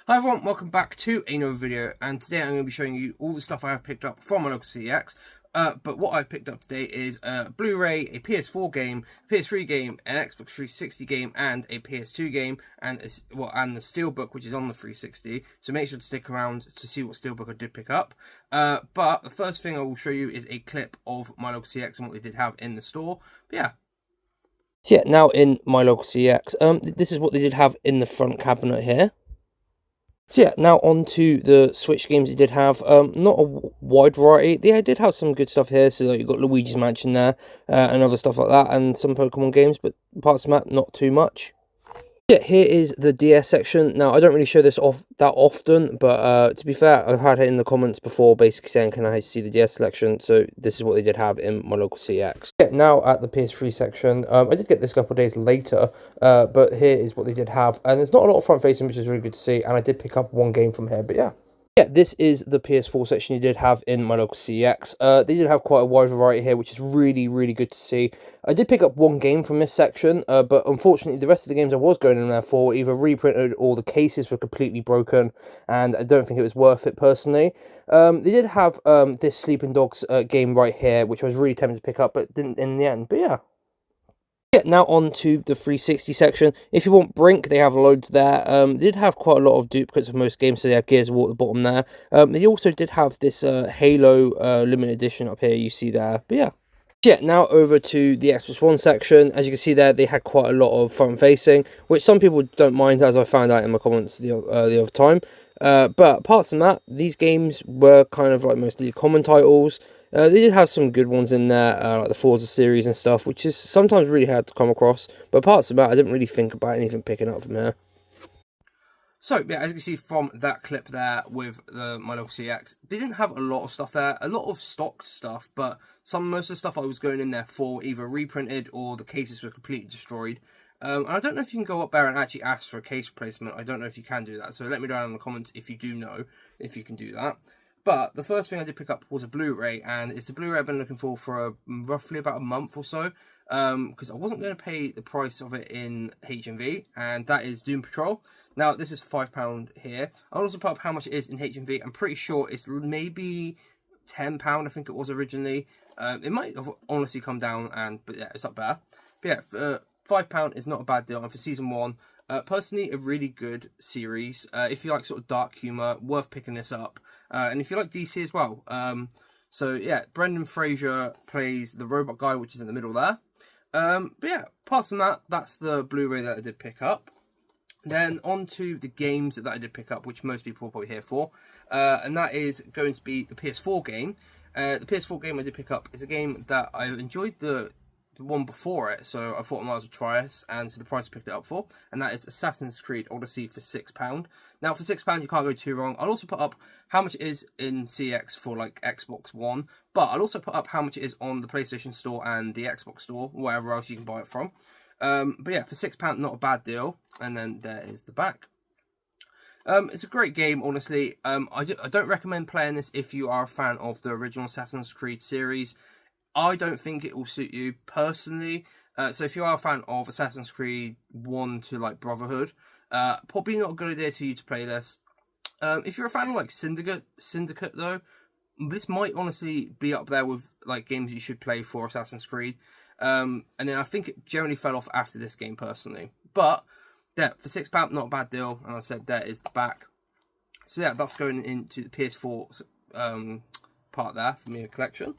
Hi everyone, welcome back to another video, and today I'm going to be showing you all the stuff I have picked up from my local CEX. But what I've picked up today is a Blu-ray, a PS4 game, a PS3 game, an Xbox 360 game, and a PS2 game, and the steelbook which is on the 360. So make sure to stick around to see what steelbook I did pick up. But the first thing I will show you is a clip of my local CEX and what they did have in the store. But yeah. So yeah, now in my local CEX, this is what they did have in the front cabinet here. So yeah, now on to the Switch games they did have. Not a wide variety. They did have some good stuff here. So you've got Luigi's Mansion there, and other stuff like that, and some Pokemon games. But apart from that, not too much. Yeah, here is the DS section. Now, I don't really show this off that often, but to be fair, I've had it in the comments before, basically saying, can I see the DS selection? So this is what they did have in my local CX. Yeah, now at the PS3 section, I did get this a couple of days later, but here is what they did have. And there's not a lot of front-facing, which is really good to see, and I did pick up one game from here, but yeah. Yeah, this is the PS4 section you did have in my local CEX. They did have quite a wide variety here, which is really, really good to see. I did pick up one game from this section, but unfortunately the rest of the games I was going in there for were either reprinted or the cases were completely broken, and I don't think it was worth it personally. They did have this Sleeping Dogs game right here, which I was really tempted to pick up, but didn't in the end, but yeah. Yeah, now on to the 360 section. If you want Brink, they have loads there. They did have quite a lot of duplicates of most games, so they have Gears of War at the bottom there. They also did have this Halo limited edition up here, you see there. But yeah. Yeah, now over to the Xbox One section. As you can see there, they had quite a lot of front-facing, which some people don't mind, as I found out in my comments the other time. But apart from that, these games were kind of like mostly common titles. They did have some good ones in there, like the Forza series and stuff, which is sometimes really hard to come across. But apart from that, I didn't really think about anything picking up from here. So, yeah, as you can see from that clip there with my local CX, they didn't have a lot of stuff there, a lot of stock stuff, but most of the stuff I was going in there for either reprinted or the cases were completely destroyed. And I don't know if you can go up there and actually ask for a case replacement. I don't know if you can do that, so let me know in the comments if you do know if you can do that. But the first thing I did pick up was a Blu-ray, and it's a Blu-ray I've been looking for roughly about a month or so, because I wasn't going to pay the price of it in HMV, and that is Doom Patrol. Now, this is £5 here. I'll also put up how much it is in HMV. I'm pretty sure it's maybe £10, I think it was originally. It might have honestly come down, but yeah, it's up there. But yeah, £5 is not a bad deal, and for Season 1, personally, a really good series. If you like sort of dark humour, worth picking this up. And if you like DC as well. So yeah, Brendan Fraser plays the robot guy, which is in the middle there. But yeah, apart from that, that's the Blu-ray that I did pick up. Then on to the games that I did pick up, which most people are probably here for. And that is going to be the PS4 game. The PS4 game I did pick up is a game that I enjoyed the one before it, so I thought I might as well try it, and for the price I picked it up for, and that is Assassin's Creed Odyssey for £6. Now for £6 you can't go too wrong. I'll also put up how much it is in CX for like Xbox One, but I'll also put up how much it is on the PlayStation Store and the Xbox Store, wherever else you can buy it from. But yeah, for £6, not a bad deal. And then there is the back. It's a great game, honestly. I don't recommend playing this if you are a fan of the original Assassin's Creed series. I don't think it will suit you personally. So if you are a fan of Assassin's Creed 1 to like Brotherhood, probably not a good idea for you to play this. If you're a fan of like Syndicate though, this might honestly be up there with like games you should play for Assassin's Creed. And then I think it generally fell off after this game personally. But yeah, for £6, not a bad deal. And I said there is the back. So yeah, that's going into the PS4 part there for me, a collection.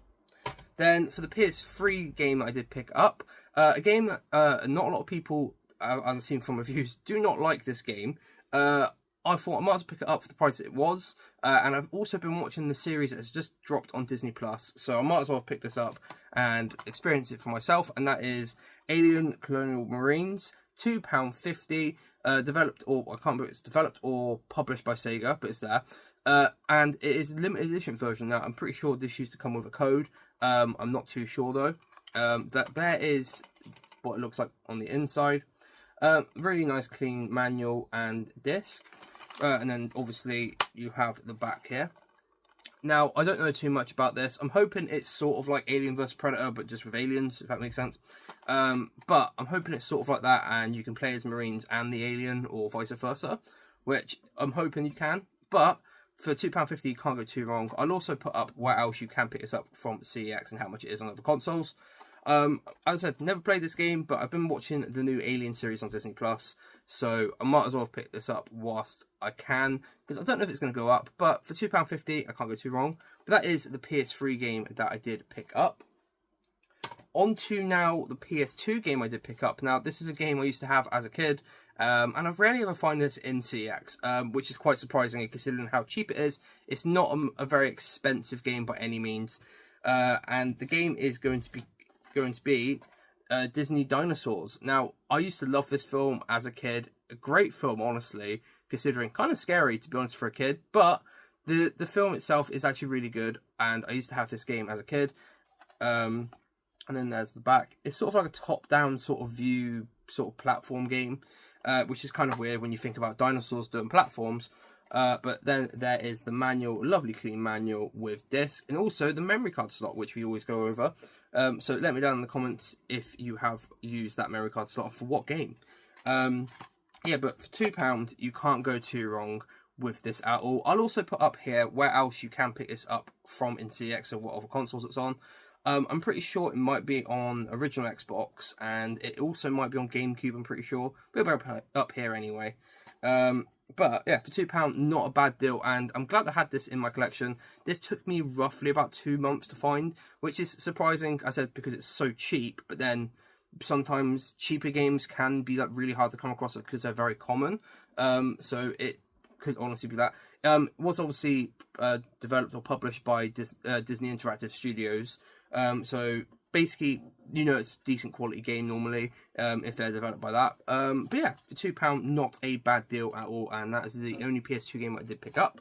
Then for the PS3 game I did pick up, a game that not a lot of people, as I've seen from reviews, do not like this game. I thought I might as well pick it up for the price it was, and I've also been watching the series that has just dropped on Disney+, so I might as well pick this up and experience it for myself, and that is Alien Colonial Marines, £2.50, developed, or I can't remember if it's developed or published by Sega, but it's there. And it is a limited edition version. Now, I'm pretty sure this used to come with a code. I'm not too sure though. That there is what it looks like on the inside. Really nice clean manual and disc. And then obviously you have the back here. Now, I don't know too much about this. I'm hoping it's sort of like Alien vs Predator, but just with aliens, if that makes sense. But I'm hoping it's sort of like that, and you can play as Marines and the alien, or vice versa. which I'm hoping you can. But for £2.50, you can't go too wrong. I'll also put up where else you can pick this up from CEX and how much it is on other consoles. As I said, never played this game, but I've been watching the new Alien series on Disney Plus, so I might as well pick this up whilst I can, because I don't know if it's going to go up, but for £2.50, I can't go too wrong. But that is the PS3 game that I did pick up. On to now the PS2 game I did pick up. Now, this is a game I used to have as a kid, and I've rarely ever find this in CEX, which is quite surprising considering how cheap it is. It's not a very expensive game by any means, and the game is going to be Disney Dinosaurs. Now, I used to love this film as a kid. A great film, honestly, considering kind of scary, to be honest, for a kid, but the film itself is actually really good, and I used to have this game as a kid. And then there's the back. It's sort of like a top-down sort of view, sort of platform game, which is kind of weird when you think about dinosaurs doing platforms. But then there is the manual, lovely clean manual with disc, and also the memory card slot, which we always go over. So let me down in the comments if you have used that memory card slot for what game. Yeah, but for £2, you can't go too wrong with this at all. I'll also put up here where else you can pick this up from in CX and what other consoles it's on. I'm pretty sure it might be on original Xbox, and it also might be on GameCube, I'm pretty sure. But it'll be up here anyway. But yeah, for £2, not a bad deal, and I'm glad I had this in my collection. This took me roughly about 2 months to find, which is surprising, I said, because it's so cheap, but then sometimes cheaper games can be like really hard to come across because they're very common. So it could honestly be that. It was obviously developed or published by Disney Interactive Studios. So basically, you know, it's a decent quality game normally, if they're developed by that. But yeah, for £2, not a bad deal at all, and that is the only PS2 game I did pick up.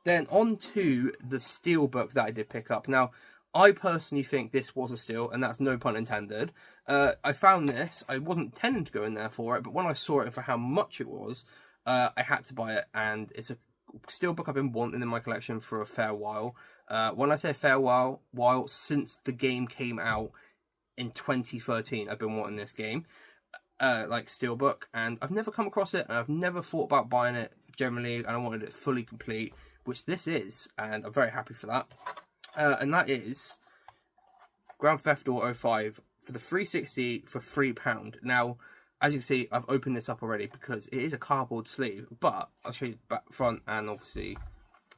Then on to the steelbook that I did pick up. Now, I personally think this was a steal, and that's no pun intended. I found this, I wasn't intending to go in there for it, but when I saw it and for how much it was, I had to buy it, and it's a steelbook I've been wanting in my collection for a fair while. When I say a fair while, since the game came out in 2013, I've been wanting this game, like steelbook, and I've never come across it, and I've never thought about buying it generally, and I wanted it fully complete, which this is, and I'm very happy for that. And that is Grand Theft Auto 5 for the 360 for £3. Now, as you can see, I've opened this up already because it is a cardboard sleeve, but I'll show you the back, front, and obviously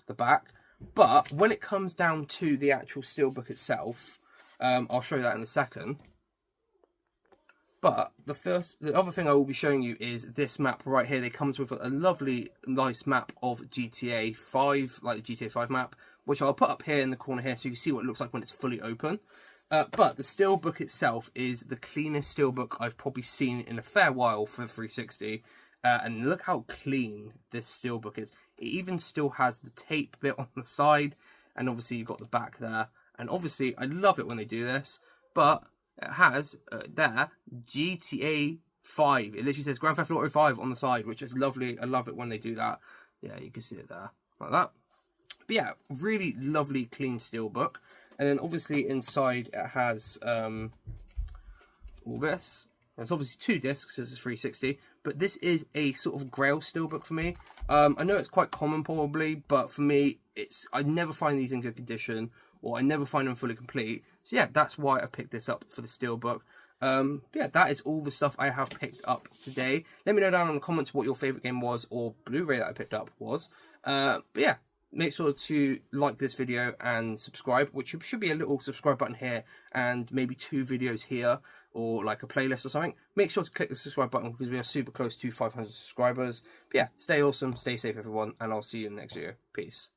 the back. But when it comes down to the actual steelbook itself, I'll show you that in a second. But the other thing I will be showing you is this map right here. It comes with a lovely, nice map of GTA 5, like the GTA 5 map, which I'll put up here in the corner here so you can see what it looks like when it's fully open. But the steelbook itself is the cleanest steelbook I've probably seen in a fair while for 360. And look how clean this steelbook is. It even still has the tape bit on the side, and obviously you've got the back there. And obviously, I love it when they do this, but it has there GTA 5. It literally says Grand Theft Auto 5 on the side, which is lovely. I love it when they do that. Yeah, you can see it there, like that. But yeah, really lovely, clean steelbook. And then obviously inside it has all this. There's obviously 2 discs, as a 360, but this is a sort of Grail steelbook for me. I know it's quite common probably, but for me, I never find these in good condition, or I never find them fully complete. So yeah, that's why I picked this up for the steelbook. Yeah, that is all the stuff I have picked up today. Let me know down in the comments what your favourite game was, or Blu-ray that I picked up was. But yeah, make sure to like this video and subscribe, which should be a little subscribe button here, and maybe 2 videos here, or like a playlist or something. Make sure to click the subscribe button because we are super close to 500 subscribers. But yeah, stay awesome, stay safe everyone, and I'll see you in the next video. Peace.